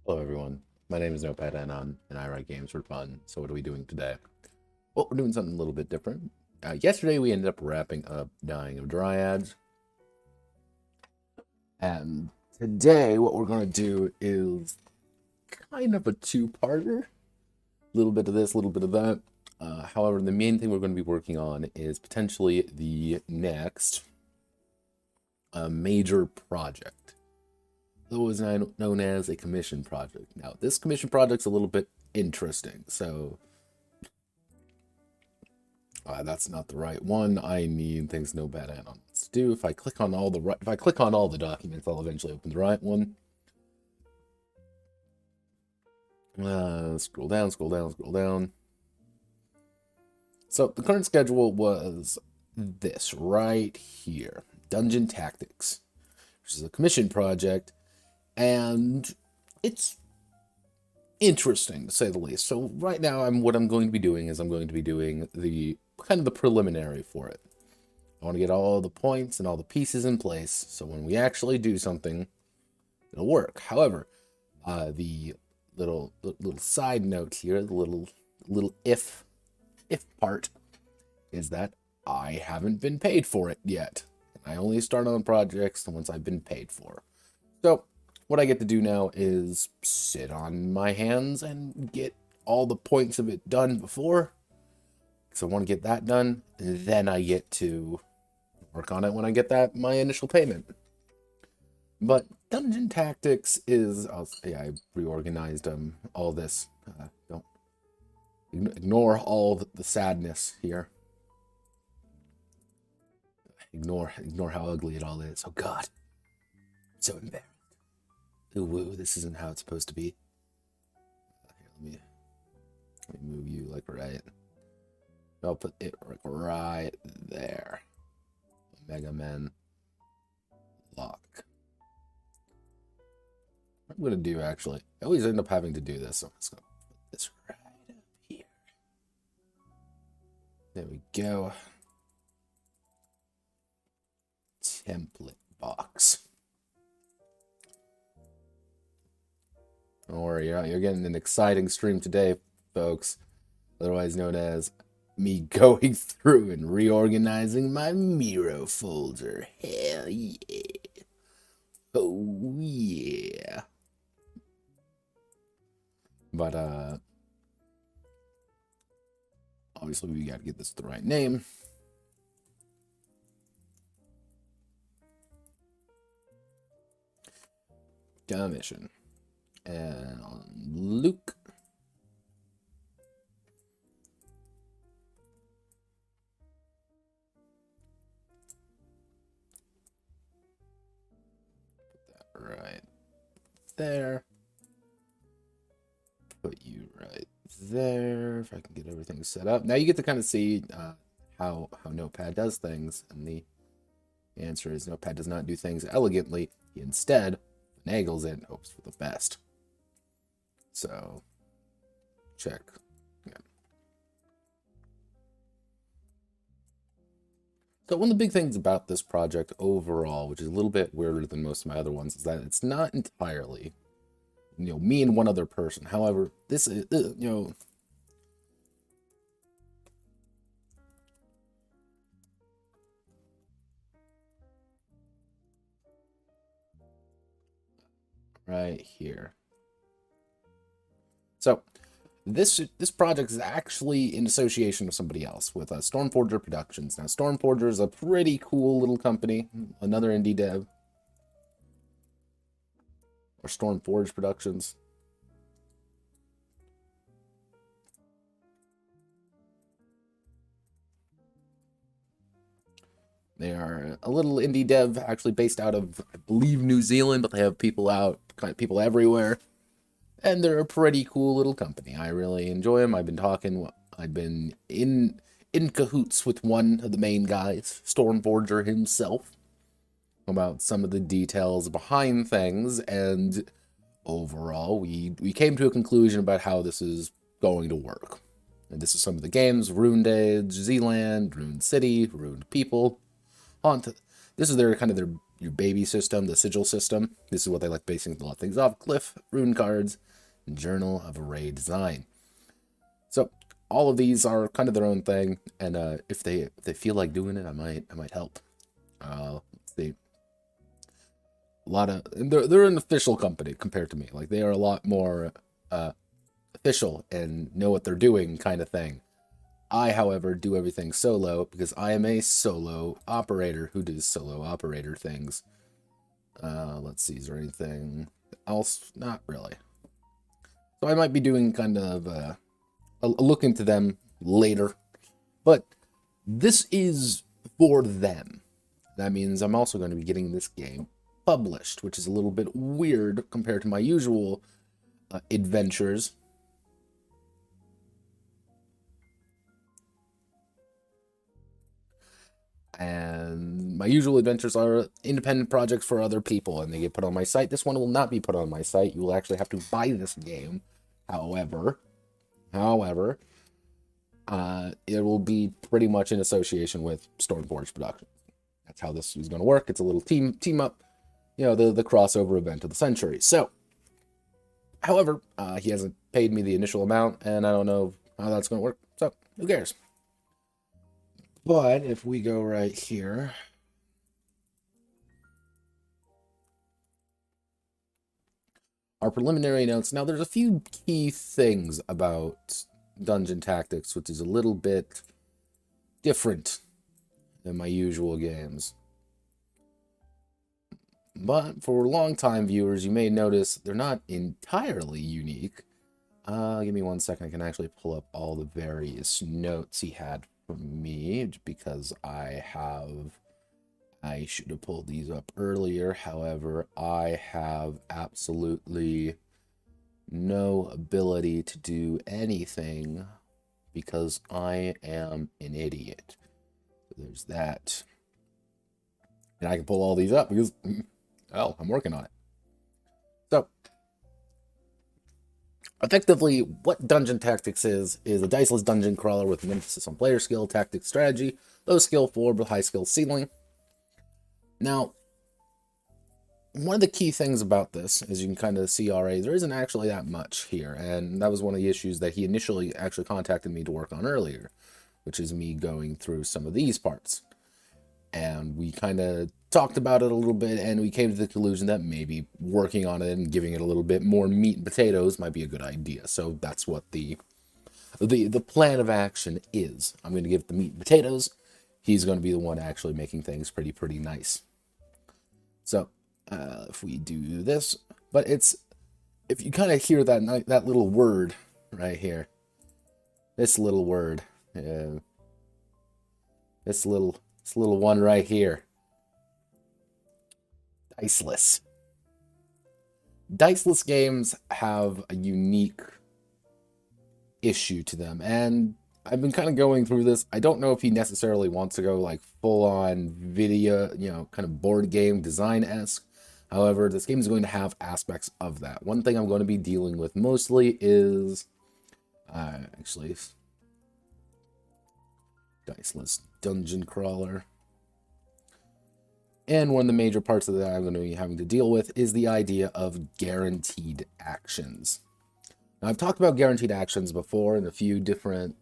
Hello everyone, my name is Notepad Anon, and I write games for fun. So what are we doing today? Well, we're doing something a little bit different. Yesterday we ended up wrapping up Dying of Dryads. And today what we're going to do is kind of a two-parter. A little bit of this, a little bit of that. However, the main thing we're going to be working on is potentially the next major project. Those known as a commission project. Now, this commission project's a little bit interesting, so that's not the right one. I need things Notepad Anon wants to do. If I click on all the documents, I'll eventually open the right one. Scroll down, scroll down, scroll down. So the current schedule was this right here: Dungeon Tactics, which is a commission project. And it's interesting, to say the least. So right now, what I'm going to be doing is I'm going to be doing the kind of the preliminary for it. I want to get all the points and all the pieces in place, so when we actually do something, it'll work. However, the little side note here, the little if part, is that I haven't been paid for it yet. I only start on projects once I've been paid for. So what I get to do now is sit on my hands and get all the points of it done before. So I want to get that done, and then I get to work on it when I get my initial payment. But Dungeon Tactics is, I reorganized all this. Don't ignore all the sadness here. Ignore how ugly it all is. Oh God, so embarrassed. Ooh, this isn't how it's supposed to be. Here, let me move you like right. I'll put it right there. Mega Man lock. What I'm gonna do actually, I always end up having to do this, so I'm just gonna put this right up here. There we go. Template box. Don't worry, you're getting an exciting stream today, folks. Otherwise known as me going through and reorganizing my Miro folder. Hell yeah. Oh yeah. But obviously we gotta get this the right name. Commission. And on Luke. Put that right there. Put you right there. If I can get everything set up. Now you get to kind of see how Notepad does things. And the answer is Notepad does not do things elegantly. He instead finagles it and hopes for the best. So, check. Yeah. So one of the big things about this project overall, which is a little bit weirder than most of my other ones, is that it's not entirely, me and one other person. However, this is, right here. So this project is actually in association with somebody else, with Stormforger Productions. Now, Stormforger is a pretty cool little company, another indie dev. Or Stormforge Productions. They are a little indie dev, actually based out of, I believe, New Zealand, but they have people everywhere. And they're a pretty cool little company. I really enjoy them. I've been in cahoots with one of the main guys, Stormforger himself, about some of the details behind things, and overall, we came to a conclusion about how this is going to work. And this is some of the games: Ruined Age, Zealand, Ruined City, Ruined People, This is their kind of your baby system, the sigil system. This is what they like basing a lot of things off. Glyph, rune cards, and journal of array design. So all of these are kind of their own thing, and if they feel like doing it, I might help. Let's see. A lot of they're an official company compared to me. Like, they are a lot more official and know what they're doing kind of thing. I, however, do everything solo because I am a solo operator who does solo operator things. Let's see, is there anything else? Not really. So I might be doing kind of a look into them later. But this is for them. That means I'm also going to be getting this game published, which is a little bit weird compared to my usual adventures. And my usual adventures are independent projects for other people, and they get put on my site. This one will not be put on my site. You will actually have to buy this game. However, it will be pretty much in association with Stormforge Productions. That's how this is going to work. It's a little team up, you know, the crossover event of the century. So, however, he hasn't paid me the initial amount, and I don't know how that's going to work. So, who cares? But if we go right here, our preliminary notes. Now, there's a few key things about Dungeon Tactics, which is a little bit different than my usual games. But for long-time viewers, you may notice they're not entirely unique. Give me 1 second. I can actually pull up all the various notes he had for me, because I should have pulled these up earlier. However, I have absolutely no ability to do anything because I am an idiot. So there's that. And I can pull all these up because, well, I'm working on it. So, effectively, what Dungeon Tactics is a diceless dungeon crawler with an emphasis on player skill, tactics, strategy, low skill floor, but high skill ceiling. Now, one of the key things about this, as you can kind of see already, there isn't actually that much here, and that was one of the issues that he initially actually contacted me to work on earlier, which is me going through some of these parts. And we kind of talked about it a little bit, and we came to the conclusion that maybe working on it and giving it a little bit more meat and potatoes might be a good idea. So that's what the plan of action is. I'm going to give it the meat and potatoes. He's going to be the one actually making things pretty nice. So if we do this, but it's, if you kind of hear that little word right here, this little word, this little one right here, Diceless. Diceless games have a unique issue to them, and I've been kind of going through this. I don't know if he necessarily wants to go like full-on video, you know, kind of board game design-esque. However, this game is going to have aspects of that. One thing I'm going to be dealing with mostly is actually Diceless Dungeon Crawler. And one of the major parts of that I'm going to be having to deal with is the idea of guaranteed actions. Now, I've talked about guaranteed actions before in a few different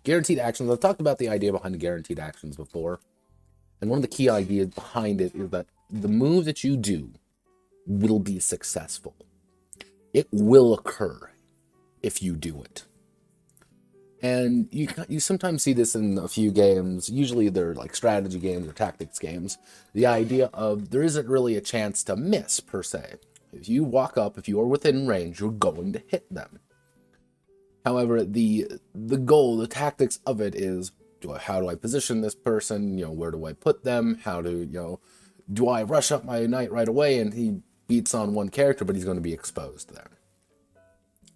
guaranteed actions. I've talked about the idea behind guaranteed actions before. And one of the key ideas behind it is that the move that you do will be successful. It will occur if you do it. And you sometimes see this in a few games. Usually they're like strategy games or tactics games. The idea of there isn't really a chance to miss, per se. If you walk up, if you are within range, you're going to hit them. However, the goal, the tactics of it is, how do I position this person? You know, where do I put them? How do, you know, do I rush up my knight right away and he beats on one character, but he's going to be exposed there.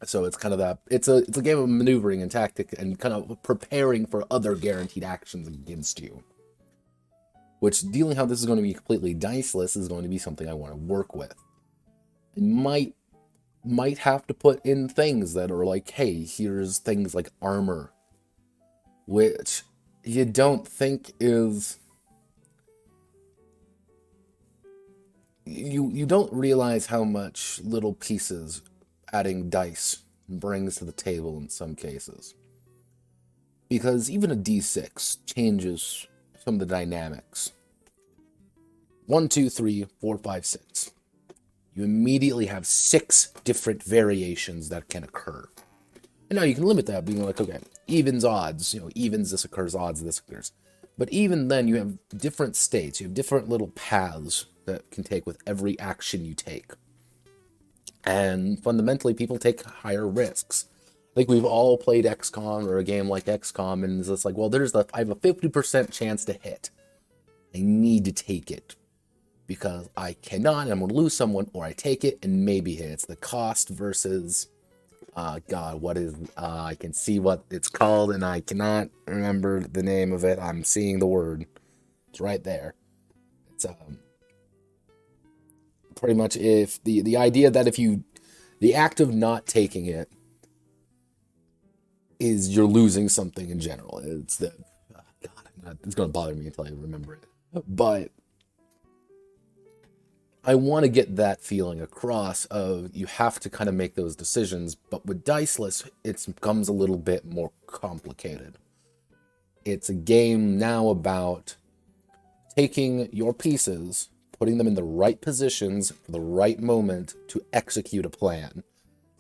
So it's kind of that, it's a game of maneuvering and tactic and kind of preparing for other guaranteed actions against you. which dealing how this is going to be completely diceless is going to be something I want to work with. I might have to put in things that are like, hey, here's things like armor, which you don't think is... You don't realize how much little pieces adding dice brings to the table in some cases. Because even a d6 changes some of the dynamics. 1, 2, 3, 4, 5, 6. You immediately have 6 different variations that can occur. And now you can limit that, being like, okay, evens, odds. Evens, this occurs, odds, this occurs. But even then, you have different states. You have different little paths that can take with every action you take. And fundamentally, people take higher risks. I think we've all played XCOM or a game like XCOM, and it's just like, well, I have a 50% chance to hit. I need to take it because I cannot, and I'm going to lose someone, or I take it and maybe hit. It's the cost versus, I can see what it's called, and I cannot remember the name of it. I'm seeing the word. It's right there. It's, pretty much if the idea that the act of not taking it is you're losing something in general. It's it's going to bother me until I remember it. But I want to get that feeling across of you have to kind of make those decisions. But with Diceless, it becomes a little bit more complicated. It's a game now about taking your pieces, putting them in the right positions for the right moment to execute a plan.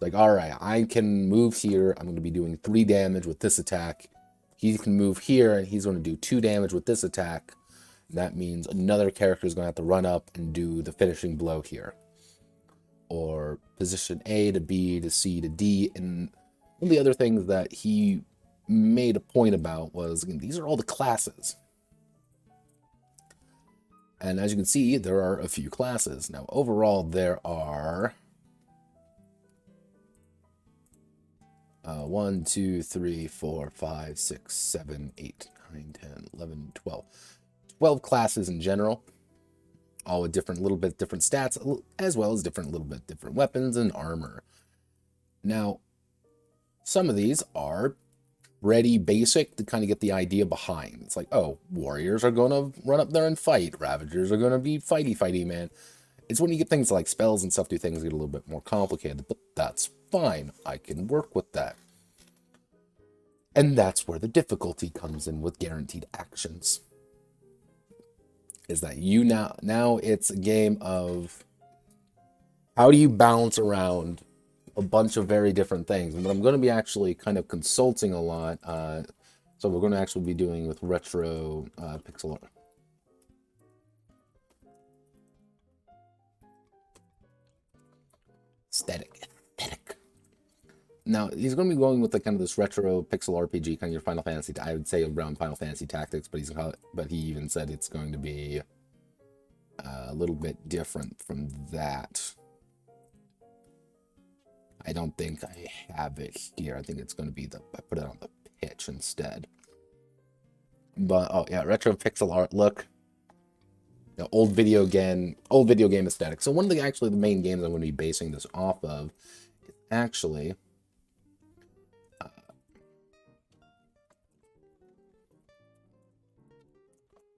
Like, all right, I can move here. I'm going to be doing 3 damage with this attack. He can move here, and he's going to do 2 damage with this attack. And that means another character is going to have to run up and do the finishing blow here. Or position A to B to C to D. And one of the other things that he made a point about was, again, these are all the classes. And as you can see, there are a few classes. Now, overall, there are 1, 2, 3, 4, 5, 6, 7, 8, 9, 10, 11, 12. 12 classes in general, all with little bit different stats, as well as little bit different weapons and armor. Now, some of these are pretty basic to kind of get the idea behind. It's like, oh, warriors are going to run up there and fight. Ravagers are going to be fighty, man. It's when you get things like spells and stuff, things get a little bit more complicated, but that's fine. I can work with that. And that's where the difficulty comes in with guaranteed actions. Is that now it's a game of how do you balance around a bunch of very different things. And what I'm going to be actually kind of consulting a lot, so we're going to actually be doing with retro pixel art. Aesthetic. Now, he's going to be going with the kind of this retro pixel RPG, kind of your Final Fantasy, I would say around Final Fantasy Tactics, but he even said it's going to be a little bit different from that. I don't think I have it here. I think it's going to be I put it on the pitch instead. But, oh yeah, retro pixel art look. Old video game aesthetic. So one of the main games I'm going to be basing this off of is actually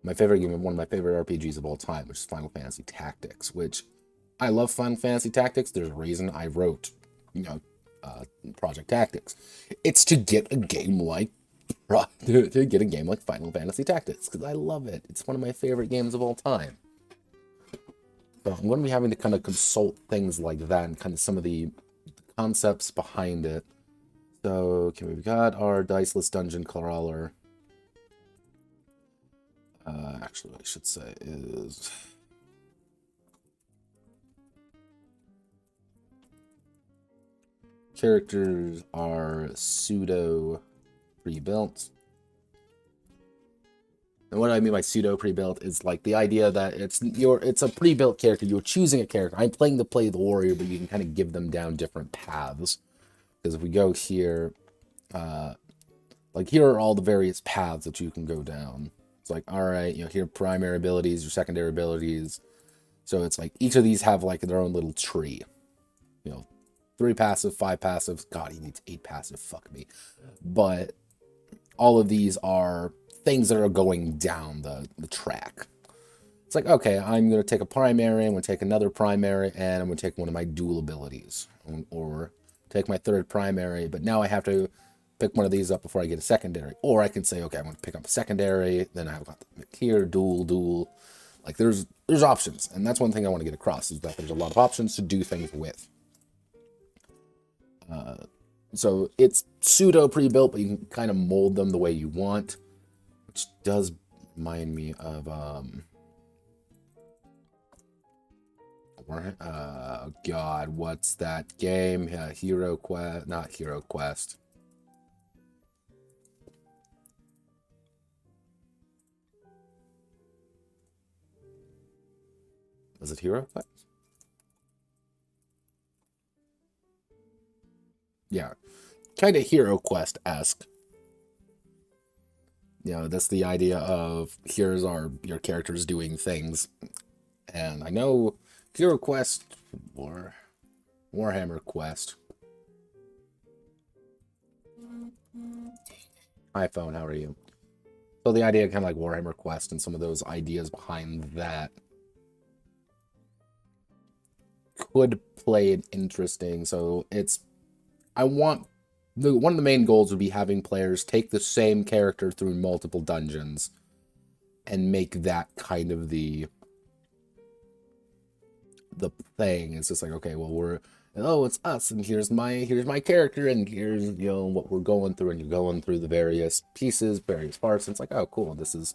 my favorite game, one of my favorite RPGs of all time, which is Final Fantasy Tactics, which I love Final Fantasy Tactics. There's a reason I wrote, Project Tactics. It's to get a game like Final Fantasy Tactics, because I love it. It's one of my favorite games of all time. So I'm going to be having to kind of consult things like that and kind of some of the concepts behind it. So, okay, we've got our Diceless Dungeon Crawler. Actually, what I should say is... characters are pseudo pre-built. And what I mean by pseudo pre-built is like the idea that it's a pre-built character. You're choosing a character. I'm playing to play the warrior, but you can kind of give them down different paths. Because if we go here, like here are all the various paths that you can go down. It's like, all right, here are primary abilities, your secondary abilities. So it's like each of these have like their own little tree. 3 passive, 5 passive. God, he needs 8 passive. Fuck me. But all of these are things that are going down the track. It's like, okay, I'm going to take a primary, I'm going to take another primary, and I'm going to take one of my dual abilities. Or take my third primary, but now I have to pick one of these up before I get a secondary. Or I can say, okay, I'm going to pick up a secondary, then I've got here, dual. Like, there's options, and that's one thing I want to get across, is that there's a lot of options to do things with. So it's pseudo pre-built, but you can kind of mold them the way you want, which does remind me of God, what's that game? Hero Quest, not Hero Quest. Was it Hero Quest? Yeah, kind of Hero Quest-esque. That's the idea of here's your characters doing things. And I know Hero Quest or Warhammer Quest. iPhone, how are you? So the idea kind of like Warhammer Quest and some of those ideas behind that could play it interesting. So I want one of the main goals would be having players take the same character through multiple dungeons and make that kind of the thing. It's just like, okay, well, it's us, and here's my character, and here's what we're going through, and you're going through the various pieces, various parts, and it's like, oh cool, this is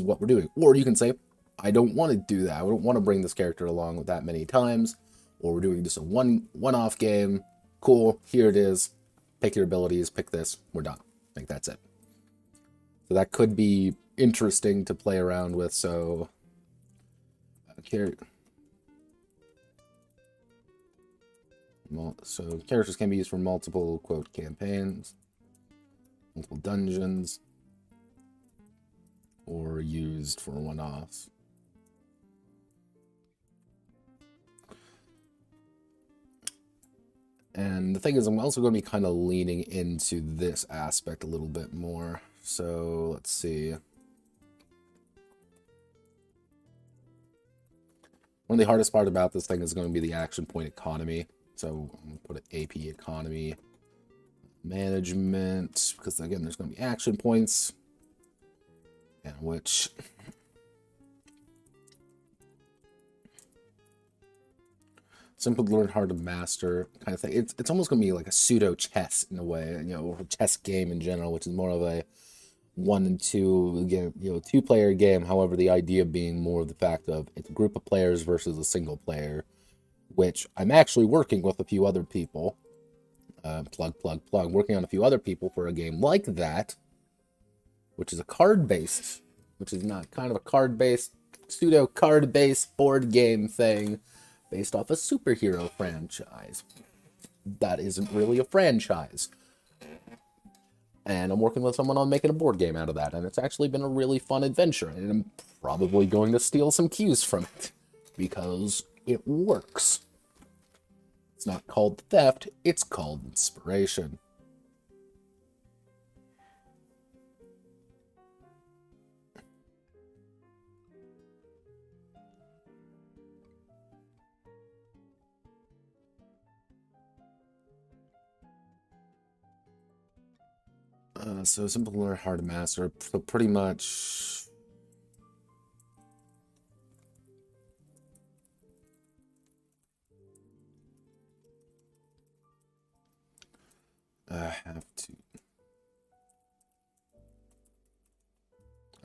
what we're doing. Or you can say, I don't want to do that. I don't want to bring this character along that many times, or we're doing just a one-off game. Cool, here it is. Pick your abilities, pick this, we're done. Like, that's it. So that could be interesting to play around with. So characters can be used for multiple, quote, campaigns, multiple dungeons, or used for one-offs. And the thing is, I'm also going to be kind of leaning into this aspect a little bit more. So let's see. One of the hardest part about this thing is going to be the action point economy. So I'm going to put an AP economy management, because again, there's going to be action points, and which simple to learn, hard to master kind of thing. It's almost going to be like a pseudo chess in a way, or a chess game in general, which is more of a 1 and 2 game, 2-player game. However, the idea being more of the fact of it's a group of players versus a single player, which I'm actually working with a few other people. Plug, working on a few other people for a game like that, which is a card-based, which is not kind of a card-based, pseudo card-based board game thing based off a superhero franchise. That isn't really a franchise. And I'm working with someone on making a board game out of that, and it's actually been a really fun adventure, and I'm probably going to steal some cues from it, because it works. It's not called theft, it's called inspiration. So simple to learn, hard to master. So pretty much I have to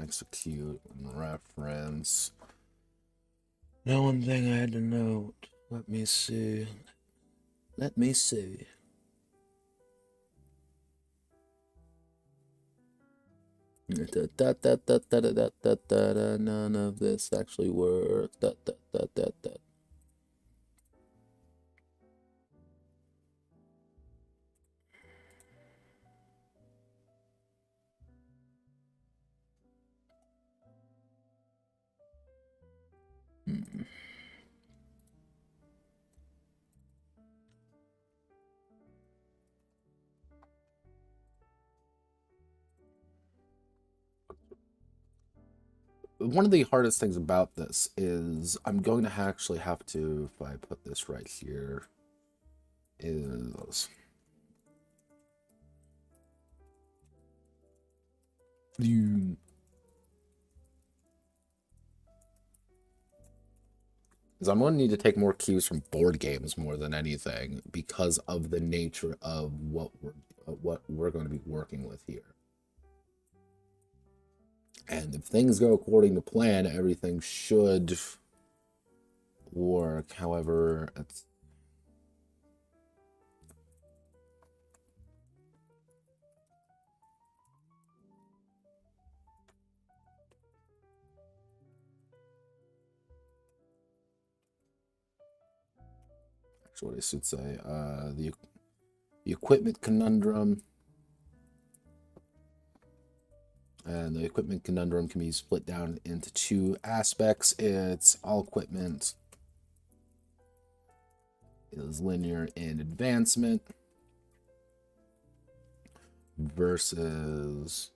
execute and reference. Now, one thing I had to note. Let me see. None of this actually works. one of the hardest things about this is I'm going to actually have to, if I put this right here, is you. Is I'm going to need to take more cues from board games more than anything because of the nature of what we're going to be working with here. And if things go according to plan, everything should work. However, it's actually what I should say. The equipment conundrum. And the equipment conundrum can be split down into two aspects. It's all equipment is linear in advancement versus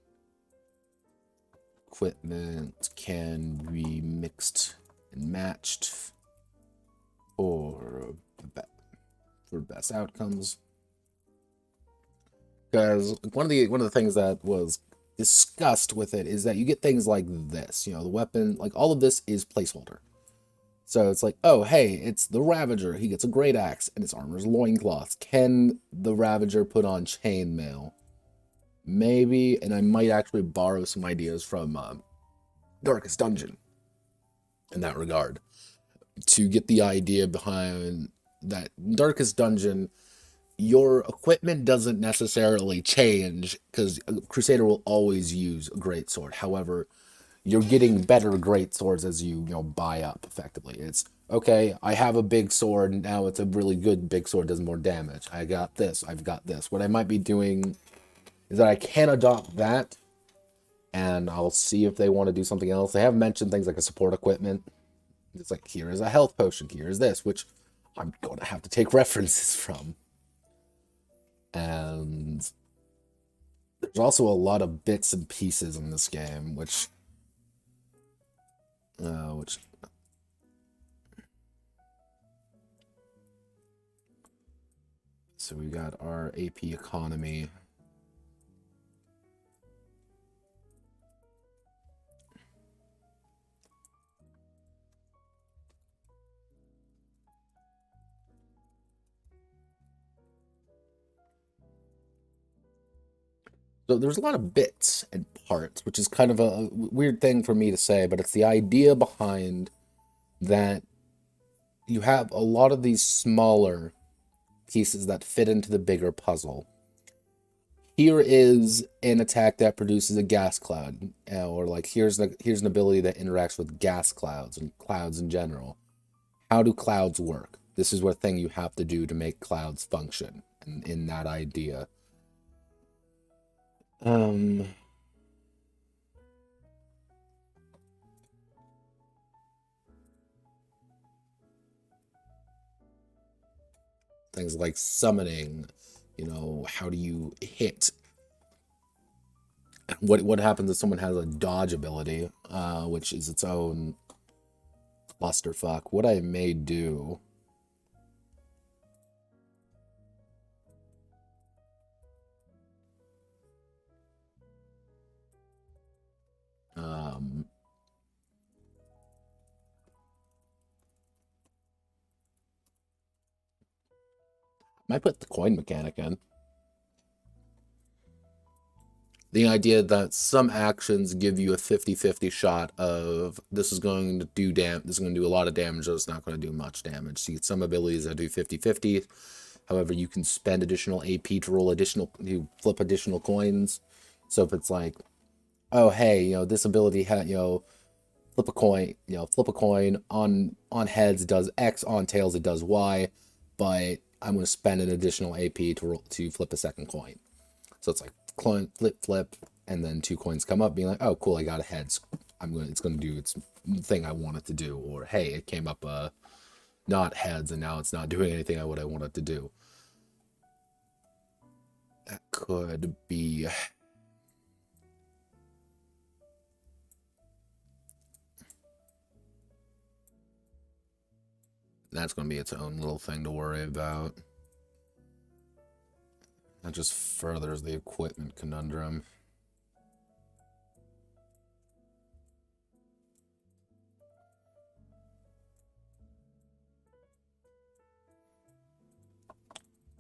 equipment can be mixed and matched for best outcomes. Because one of the things that was discussed with it is that you get things like this, you know, the weapon, like all of this is placeholder. So it's like, oh, hey, it's the Ravager. He gets a great axe and his armor's loincloths. Can the Ravager put on chainmail? Maybe, and I might actually borrow some ideas from Darkest Dungeon in that regard to get the idea behind that. Darkest Dungeon, your equipment doesn't necessarily change because Crusader will always use a greatsword. However, you're getting better greatswords as you buy up effectively. It's okay, I have a big sword, now it's a really good big sword, does more damage. I got this, I've got this. What I might be doing is that I can adopt that, and I'll see if they want to do something else. They have mentioned things like a support equipment. It's like, here is a health potion, here is this, which I'm going to have to take references from. And there's also a lot of bits and pieces in this game, which so we got our AP economy. So there's a lot of bits and parts, which is kind of a weird thing for me to say, but it's the idea behind that you have a lot of these smaller pieces that fit into the bigger puzzle. Here is an attack that produces a gas cloud, or like here's an ability that interacts with gas clouds and clouds in general. How do clouds work? This is what thing you have to do to make clouds function in that idea. Things like summoning, how do you hit? What happens if someone has a dodge ability, which is its own clusterfuck? What I may do might put the coin mechanic in. The idea that some actions give you a 50-50 shot of this is going to do this is going to do a lot of damage, or it's not going to do much damage. So you get some abilities that do 50-50. However, you can spend additional AP to roll you flip additional coins. So if it's like, oh hey, this ability had, flip a coin on heads it does X, on tails it does Y, but I'm going to spend an additional AP to flip a second coin. So it's like coin flip, and then 2 coins come up, being like, oh cool, I got a heads. It's going to do its thing I want it to do. Or hey, it came up not heads, and now it's not doing anything what I want it to do. That could be That's going to be its own little thing to worry about. That just furthers the equipment conundrum.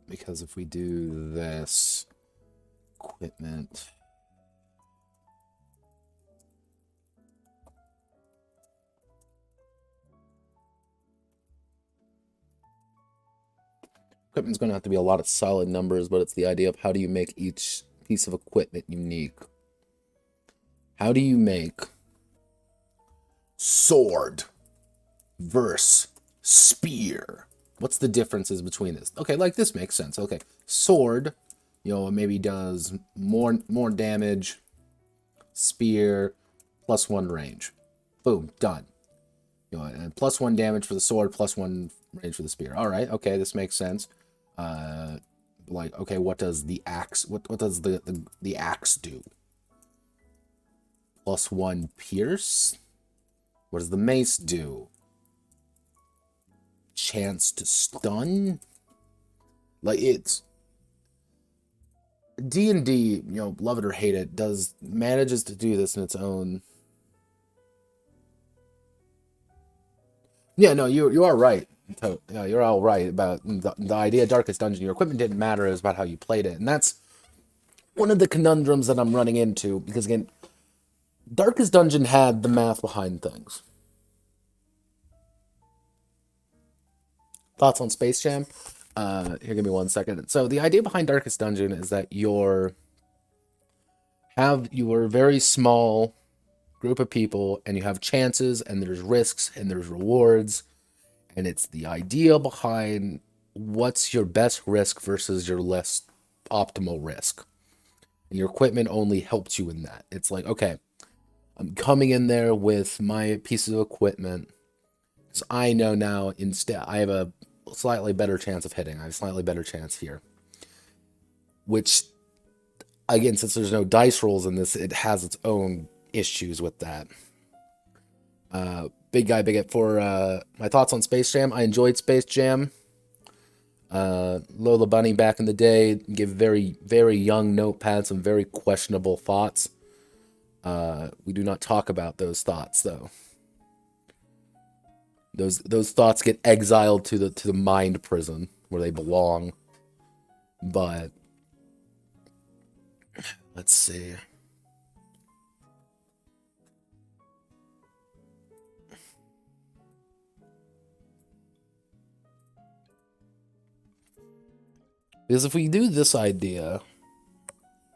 Because if we do this, equipment... Equipment's going to have to be a lot of solid numbers, but it's the idea of how do you make each piece of equipment unique. How do you make sword versus spear? What's the differences between this? Okay, like this makes sense. Okay, sword, you know, maybe does more damage. Spear, +1 range. Boom, done. You know, and +1 damage for the sword, +1 range for the spear. All right, okay, this makes sense. Like, okay, what does the axe? What does the axe do? +1 pierce. What does the mace do? Chance to stun. Like, it's D&D, you know, love it or hate it, manages to do this in its own. Yeah, no, you are right. Yeah, you're all right about the idea of Darkest Dungeon. Your equipment didn't matter, it was about how you played it. And that's one of the conundrums that I'm running into. Because, again, Darkest Dungeon had the math behind things. Thoughts on Space Jam? Here, give me 1 second. So, the idea behind Darkest Dungeon is that you are a very small group of people, and you have chances, and there's risks, and there's rewards. And it's the idea behind what's your best risk versus your less optimal risk. And your equipment only helps you in that. It's like, okay, I'm coming in there with my pieces of equipment. So I know now instead I have a slightly better chance of hitting. I have a slightly better chance here. Which, again, since there's no dice rolls in this, it has its own issues with that. Big guy, big it for my thoughts on Space Jam. I enjoyed Space Jam. Lola Bunny back in the day give very, very young Notepad some very questionable thoughts. We do not talk about those thoughts, though. Those thoughts get exiled to the mind prison where they belong. But let's see. Because if we do this idea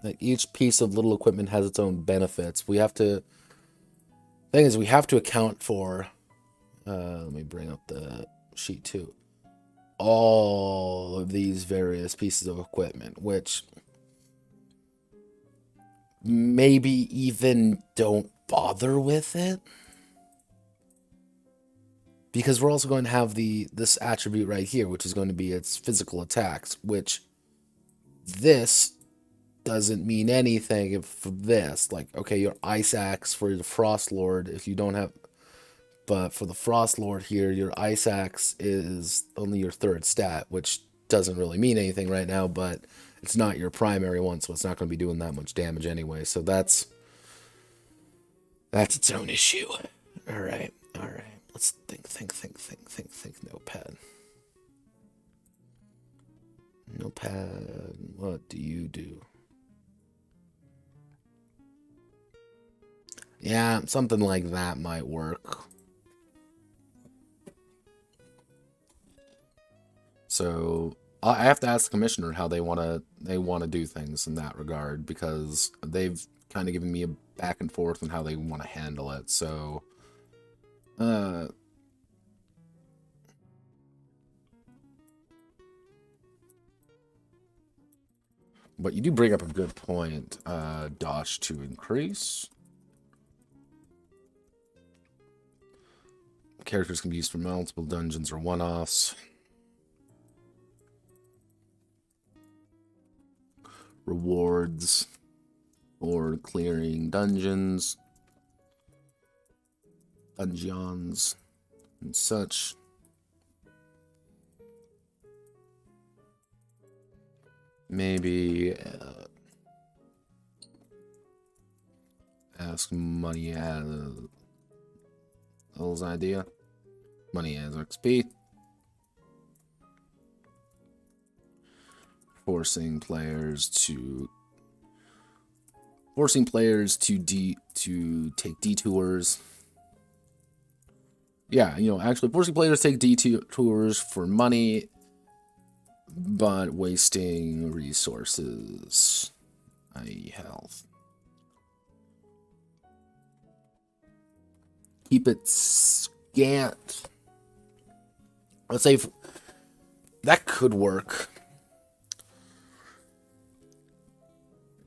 that each piece of little equipment has its own benefits, we have to. Thing is, we have to account for. Let me bring up the sheet too. All of these various pieces of equipment, which maybe even don't bother with it. Because we're also going to have this attribute right here, which is going to be its physical attacks, which this doesn't mean anything for this. Like, okay, your Ice Axe for the Frost Lord, if you don't have... But for the Frost Lord here, your Ice Axe is only your 3rd stat, which doesn't really mean anything right now, but it's not your primary one, so it's not going to be doing that much damage anyway. So that's its own issue. All right. Let's think, Notepad. Notepad, what do you do? Yeah, something like that might work. So I have to ask the commissioner how they want to do things in that regard, because they've kind of given me a back and forth on how they want to handle it. So but you do bring up a good point. Dosh to increase. Characters can be used for multiple dungeons or one-offs. Rewards for clearing dungeons, and such. Maybe ask money as L's idea. Money as XP. Forcing players to take detours. Yeah, you know, actually forcing players to take detours for money, but wasting resources, i.e. health. Keep it scant. Let's say that could work.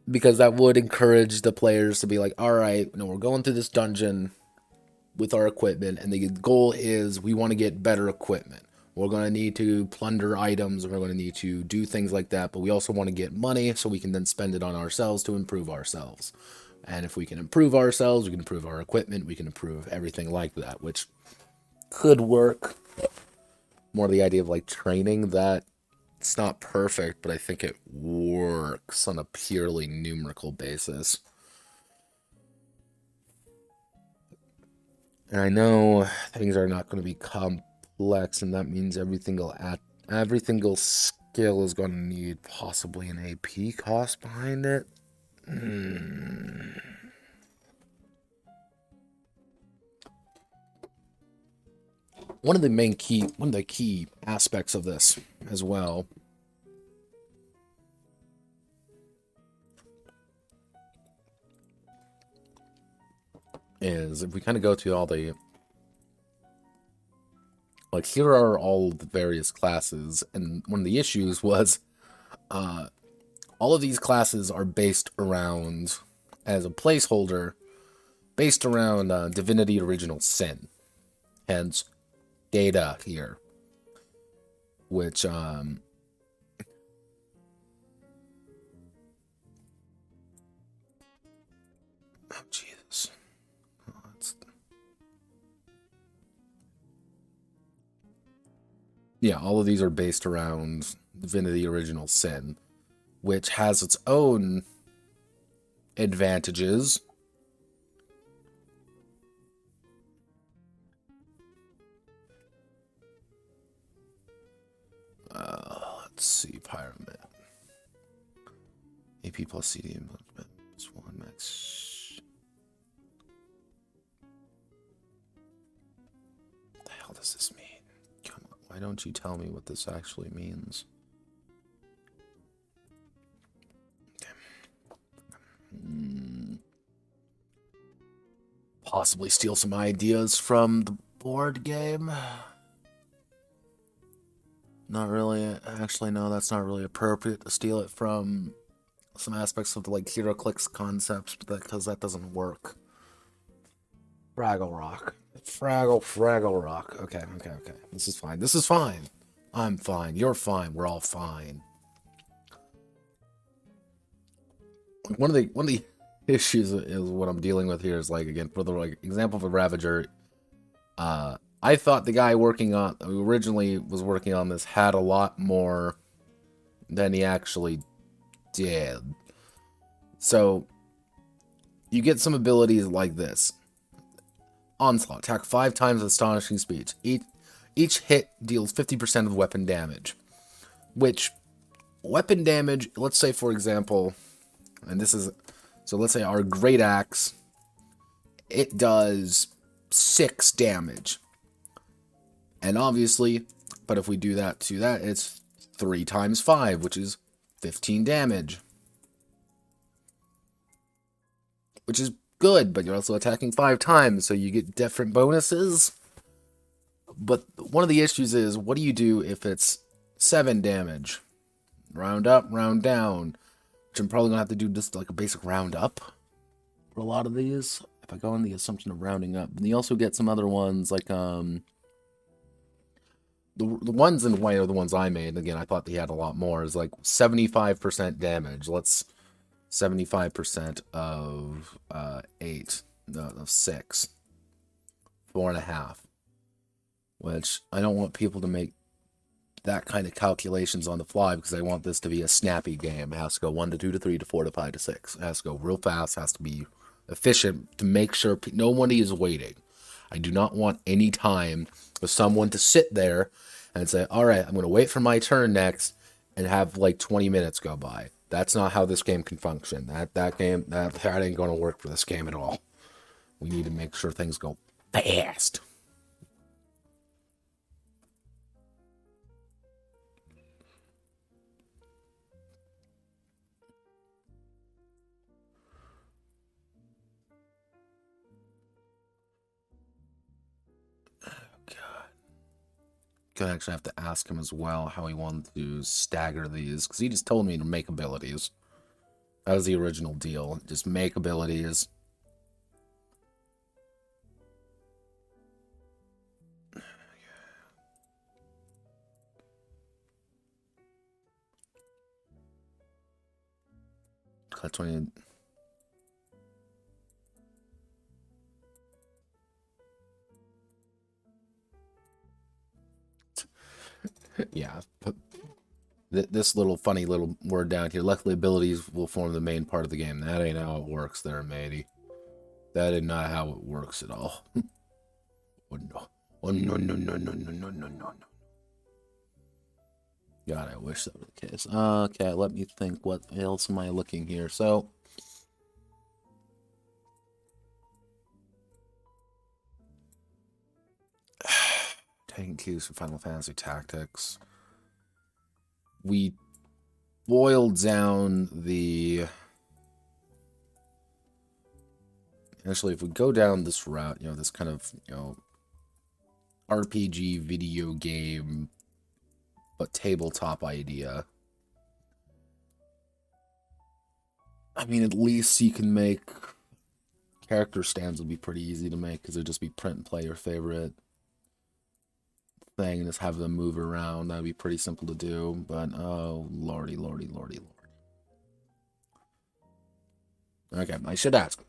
Because that would encourage the players to be like, all right, you know, we're going through this dungeon with our equipment, and the goal is we want to get better equipment. We're going to need to plunder items, we're going to need to do things like that, but we also want to get money so we can then spend it on ourselves to improve ourselves. And if we can improve ourselves, we can improve our equipment, we can improve everything like that, which could work. More the idea of like training that. It's not perfect, but I think it works on a purely numerical basis. And I know things are not going to be complex, and that means every single skill is going to need possibly an AP cost behind it. One of the key aspects of this as well is if we kind of go to all the, like, here are all the various classes, and one of the issues was all of these classes are based around, as a placeholder, based around Divinity Original Sin, hence data here, which oh Jesus, yeah, all of these are based around Divinity Original Sin, which has its own advantages. Let's see, Pyramid. AP plus CD plus 1 max. What the hell does this mean? Come on, why don't you tell me what this actually means? Possibly steal some ideas from the board game. Not really. Actually, no, that's not really appropriate to steal it from some aspects of the, like, HeroClix concepts, but because that doesn't work. Fraggle Rock. Fraggle Rock. Okay. This is fine. I'm fine. You're fine. We're all fine. One of the issues is what I'm dealing with here is, like, again, for the, like, example of a Ravager, I thought the guy who originally was working on this had a lot more than he actually did. So you get some abilities like this. Onslaught. Attack 5 times with Astonishing Speed. Each hit deals 50% of weapon damage. Which, weapon damage, let's say, for example, and this is, so let's say our Great Axe, it does 6 damage. And obviously, but if we do that to that, it's 3 times 5, which is 15 damage. Which is good, but you're also attacking 5 times, so you get different bonuses. But one of the issues is, what do you do if it's 7 damage? Round up, round down. Which I'm probably going to have to do just like a basic round up for a lot of these, if I go on the assumption of rounding up. And you also get some other ones, like, the ones in white are the ones I made. Again, I thought they had a lot more. Is like 75% damage. Let's 75% of 8, no, of 6, 4.5. Which I don't want people to make that kind of calculations on the fly because I want this to be a snappy game. It has to go 1 to 2 to 3 to 4 to 5 to 6. It has to go real fast. It has to be efficient to make sure nobody is waiting. I do not want any time for someone to sit there and say, all right, I'm going to wait for my turn next and have like 20 minutes go by. That's not how this game can function. That ain't going to work for this game at all. We need to make sure things go fast. Gonna actually have to ask him as well how he wanted to stagger these, because he just told me to make abilities. That was the original deal. Just make abilities. Cut 20. Yeah. This little funny little word down here. Luckily, abilities will form the main part of the game. That ain't how it works there, matey. That is not how it works at all. Oh, no. Oh, no, no, no, no, no, no, no, no. God, I wish that were the case. Okay, let me think. What else am I looking here? So, taking cues from Final Fantasy Tactics. We boiled down the... Actually, if we go down this route, this kind of, RPG video game, but tabletop idea. I mean, at least you can make... Character stands would be pretty easy to make, because it would just be print and play your favorite thing and just have them move around. That would be pretty simple to do, but oh, lordy, lordy, lordy, lordy. Okay, I should ask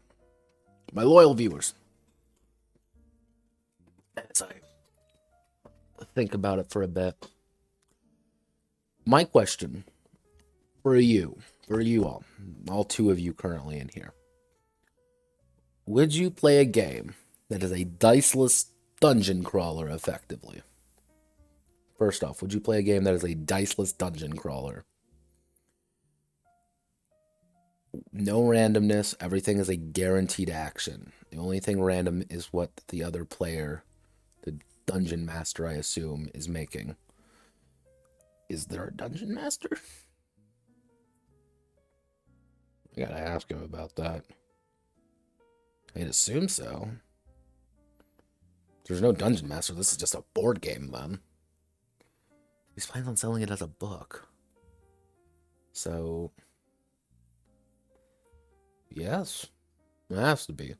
my loyal viewers, as I think about it for a bit. My question for you all two of you currently in here. Would you play a game that is a diceless dungeon crawler effectively? First off, would you play a game that is a diceless dungeon crawler? No randomness, everything is a guaranteed action. The only thing random is what the other player, the dungeon master, I assume, is making. Is there a dungeon master? I gotta ask him about that. I'd assume so. There's no dungeon master, this is just a board game, then. He's planning on selling it as a book. So, yes, it has to be.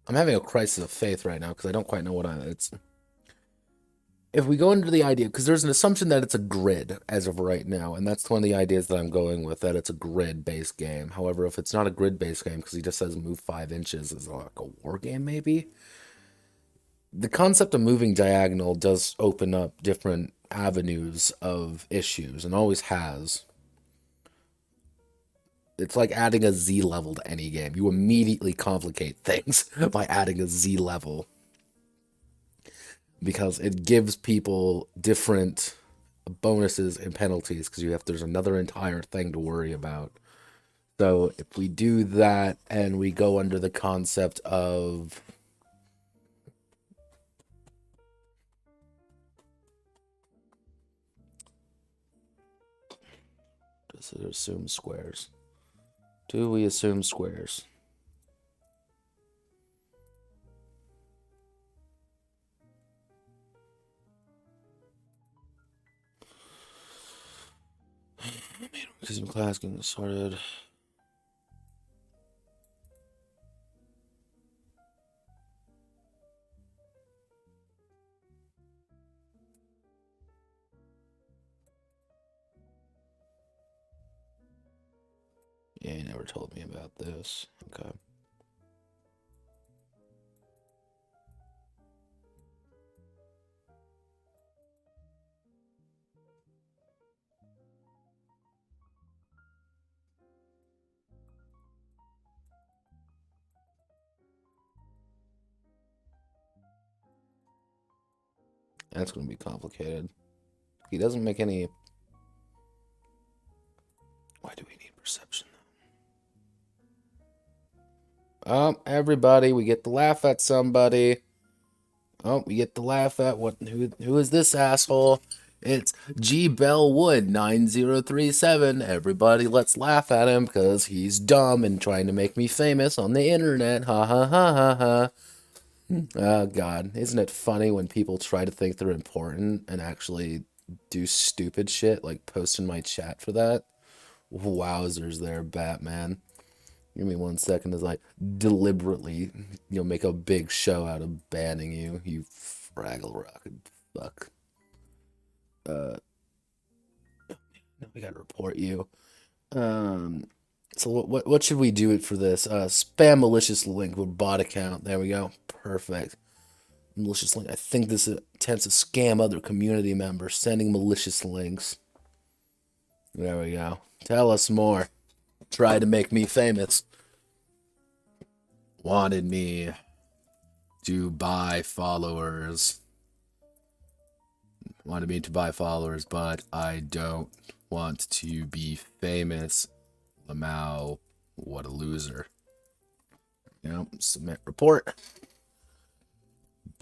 I'm having a crisis of faith right now because I don't quite know what it's... If we go into the idea, because there's an assumption that it's a grid as of right now, and that's one of the ideas that I'm going with, that it's a grid-based game. However, if it's not a grid-based game, because he just says move 5 inches, is it like a war game, maybe? The concept of moving diagonal does open up different avenues of issues, and always has. It's like adding a Z level to any game. You immediately complicate things by adding a Z level, because it gives people different bonuses and penalties, because there's another entire thing to worry about. So if we do that and we go under the concept of does it assume squares? Do we assume squares? Because in class getting started. Yeah, he never told me about this. Okay. That's going to be complicated. He doesn't make any... Why do we need perception, though? Oh, everybody, we get to laugh at somebody. Oh, we get to laugh at what? Who is this asshole? It's G. Bellwood 9037. Everybody, let's laugh at him because he's dumb and trying to make me famous on the internet. Ha ha ha ha ha. Oh, God. Isn't it funny when people try to think they're important and actually do stupid shit, like post in my chat for that? Wowzers there, Batman. Give me 1 second as I deliberately, make a big show out of banning you, you Fraggle Rocket fuck. No, we gotta report you. So what should we do it for this? Spam malicious link with bot account. There we go. Perfect. Malicious link. I think this attempts to scam other community members, sending malicious links. There we go. Tell us more. Try to make me famous. Wanted me to buy followers. Wanted me to buy followers, but I don't want to be famous. Lamau, what a loser. Yep, submit report.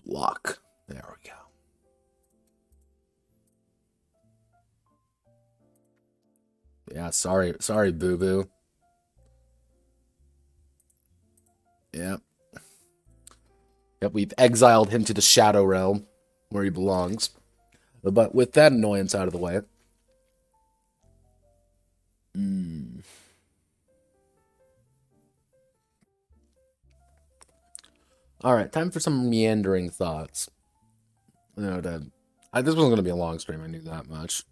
Block. There we go. Yeah, sorry, boo-boo. Yep. Yep, we've exiled him to the Shadow Realm, where he belongs. But with that annoyance out of the way... Alright, time for some meandering thoughts. This wasn't going to be a long stream, I knew that much.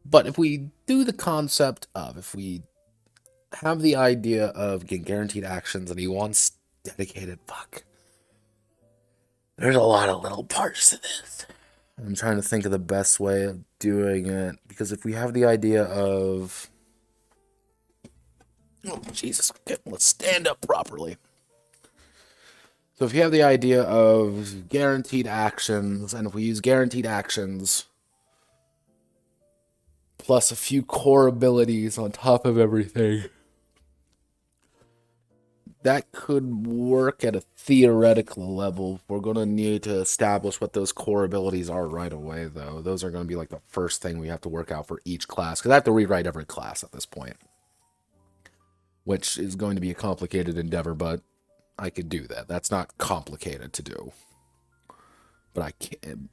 But if we do the concept of, if we have the idea of getting guaranteed actions and he wants dedicated, fuck. There's a lot of little parts to this. I'm trying to think of the best way of doing it. Because if we have the idea of... Oh, Jesus. Okay, let's stand up properly. So if you have the idea of guaranteed actions, and if we use guaranteed actions plus a few core abilities on top of everything, that could work at a theoretical level. We're going to need to establish what those core abilities are right away, though. Those are going to be like the first thing we have to work out for each class, because I have to rewrite every class at this point, which is going to be a complicated endeavor, but I could do that. That's not complicated to do. But I can't...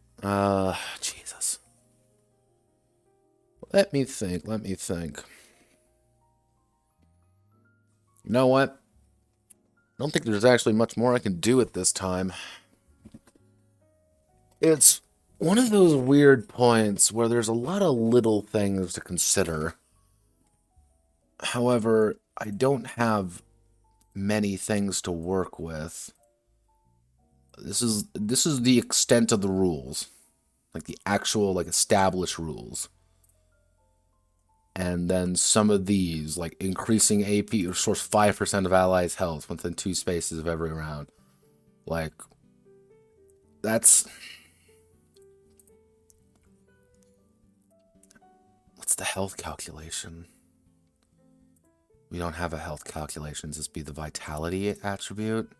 Jesus. Let me think. You know what? I don't think there's actually much more I can do at this time. It's one of those weird points where there's a lot of little things to consider. However, I don't have many things to work with. This is the extent of the rules. Like the actual, like, established rules. And then some of these, like increasing AP, restores 5% of allies' health within 2 spaces of every round. Like, that's... What's the health calculation? We don't have a health calculation. Just be the vitality attribute.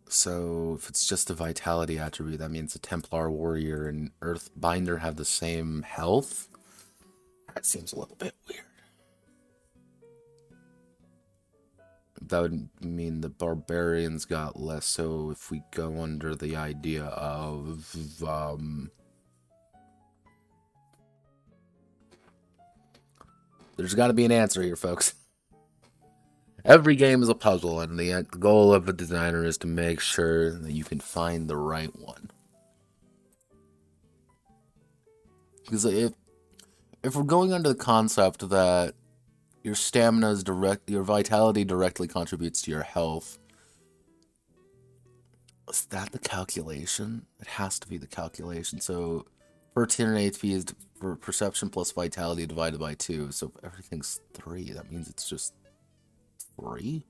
So if it's just a vitality attribute, that means a Templar Warrior and Earthbinder have the same health? That seems a little bit weird. That would mean the Barbarians got less, so if we go under the idea of... There's got to be an answer here, folks. Every game is a puzzle, and the goal of a designer is to make sure that you can find the right one. Because if we're going under the concept that Your stamina is your vitality directly contributes to your health. Is that the calculation? It has to be the calculation. So per turn HP is for perception plus vitality divided by 2. So if everything's 3, that means it's just 3?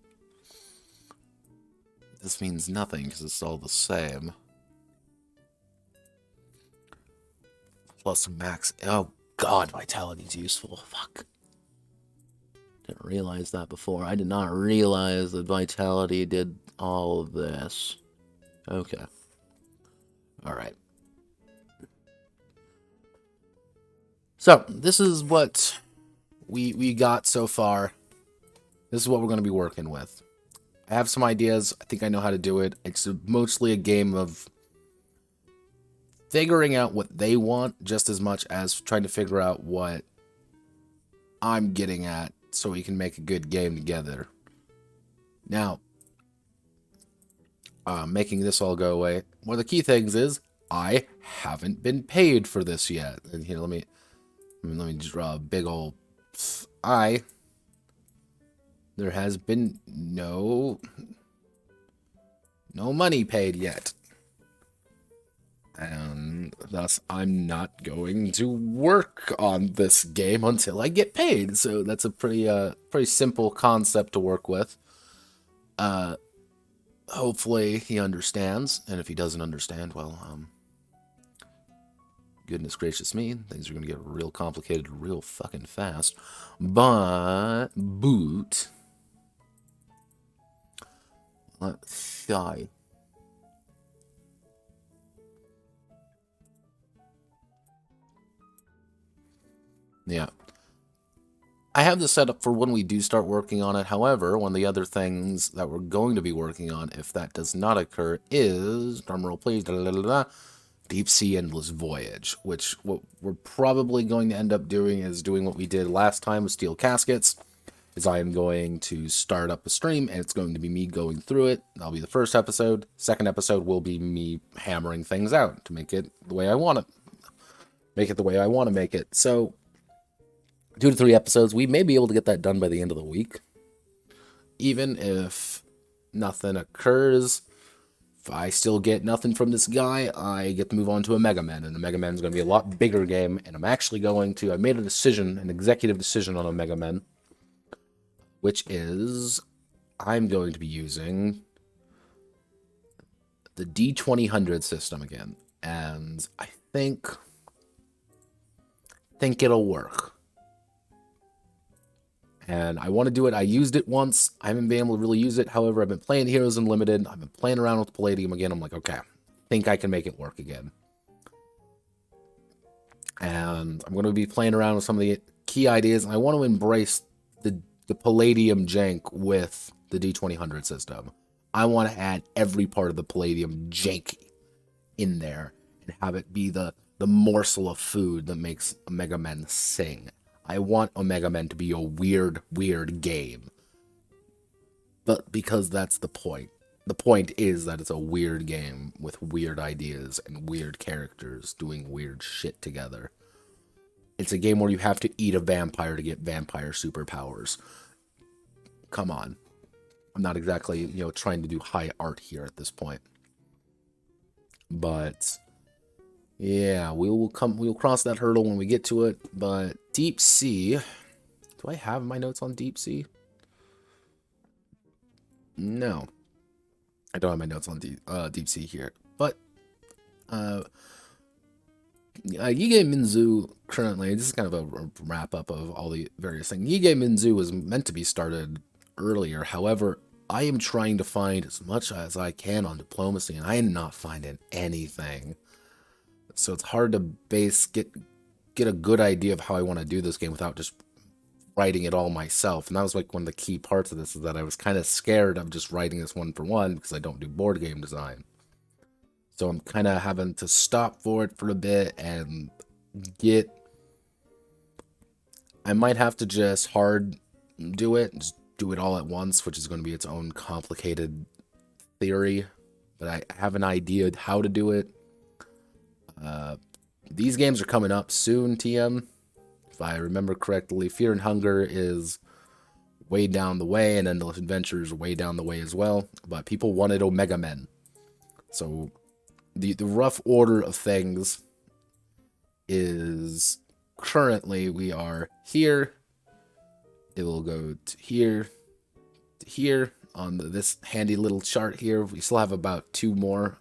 This means nothing because it's all the same. Plus max. Oh god, vitality is useful. Fuck. Didn't realize that before. I did not realize that vitality did all of this. Okay. Alright. So, this is what we got so far. This is what we're going to be working with. I have some ideas. I think I know how to do it. It's mostly a game of figuring out what they want just as much as trying to figure out what I'm getting at so we can make a good game together. Now, making this all go away, one of the key things is I haven't been paid for this yet. And here, let me draw a big old I. There has been no money paid yet. And thus, I'm not going to work on this game until I get paid. So that's a pretty simple concept to work with. Hopefully he understands, and if he doesn't understand, well, goodness gracious me, things are gonna get real complicated real fucking fast. But boot. Let's see. Yeah. I have this set up for when we do start working on it. However, one of the other things that we're going to be working on, if that does not occur, is, drumroll please, Deep Sea Endless Voyage, which what we're probably going to end up doing is doing what we did last time with Steel Caskets, is I am going to start up a stream, and it's going to be me going through it. That'll be the first episode. Second episode will be me hammering things out to make it the way I want it. Make it the way I want to make it. So 2 to 3 episodes. We may be able to get that done by the end of the week. Even if nothing occurs, if I still get nothing from this guy, I get to move on to a Mega Man. And the Mega Man is going to be a lot bigger game. And I'm actually going to, I made a decision, an executive decision on a Mega Man, which is I'm going to be using the D2000 system again. And I think it'll work. And I want to do it. I used it once. I haven't been able to really use it. However, I've been playing Heroes Unlimited. I've been playing around with Palladium again. I'm like, okay, I think I can make it work again. And I'm going to be playing around with some of the key ideas. I want to embrace the Palladium jank with the D2000 system. I want to add every part of the Palladium jank in there and have it be the morsel of food that makes a Mega Man sing. I want Omega Men to be a weird game. But because that's the point. The point is that it's a weird game with weird ideas and weird characters doing weird shit together. It's a game where you have to eat a vampire to get vampire superpowers. Come on. I'm not exactly, trying to do high art here at this point. But yeah, we'll cross that hurdle when we get to it. But Deep Sea, do I have my notes on Deep Sea? No, I don't have my notes on Deep Sea here. But Yige Minzu currently, this is kind of a wrap up of all the various things. Yige Minzu was meant to be started earlier. However, I am trying to find as much as I can on diplomacy, and I am not finding anything. So it's hard to get a good idea of how I want to do this game without just writing it all myself. And that was like one of the key parts of this, is that I was kind of scared of just writing this one for one because I don't do board game design. So I'm kind of having to stop for it for a bit and I might have to just hard do it, just do it all at once, which is going to be its own complicated theory. But I have an idea how to do it. These games are coming up soon, TM. If I remember correctly, Fear and Hunger is way down the way, and Endless Adventures way down the way as well. But people wanted Omega Men. So the rough order of things is currently we are here. It will go to here, to here on this handy little chart here. We still have about 2 more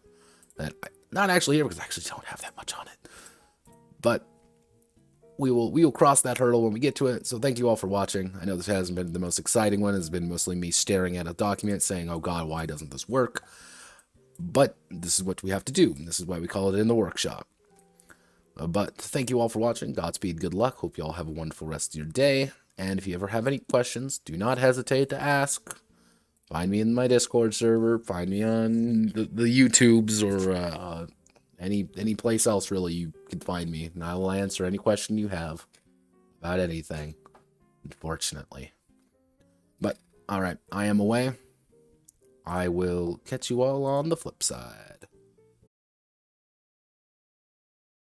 that not actually here because I actually don't have that much on it. But we will cross that hurdle when we get to it. So thank you all for watching. I know this hasn't been the most exciting one. It's been mostly me staring at a document saying, oh God, why doesn't this work? But this is what we have to do. This is why we call it in the workshop. But thank you all for watching. Godspeed, good luck. Hope you all have a wonderful rest of your day. And if you ever have any questions, do not hesitate to ask. Find me in my Discord server. Find me on the YouTubes or any place else, really, you can find me. And I will answer any question you have about anything, unfortunately. But, alright, I am away. I will catch you all on the flip side.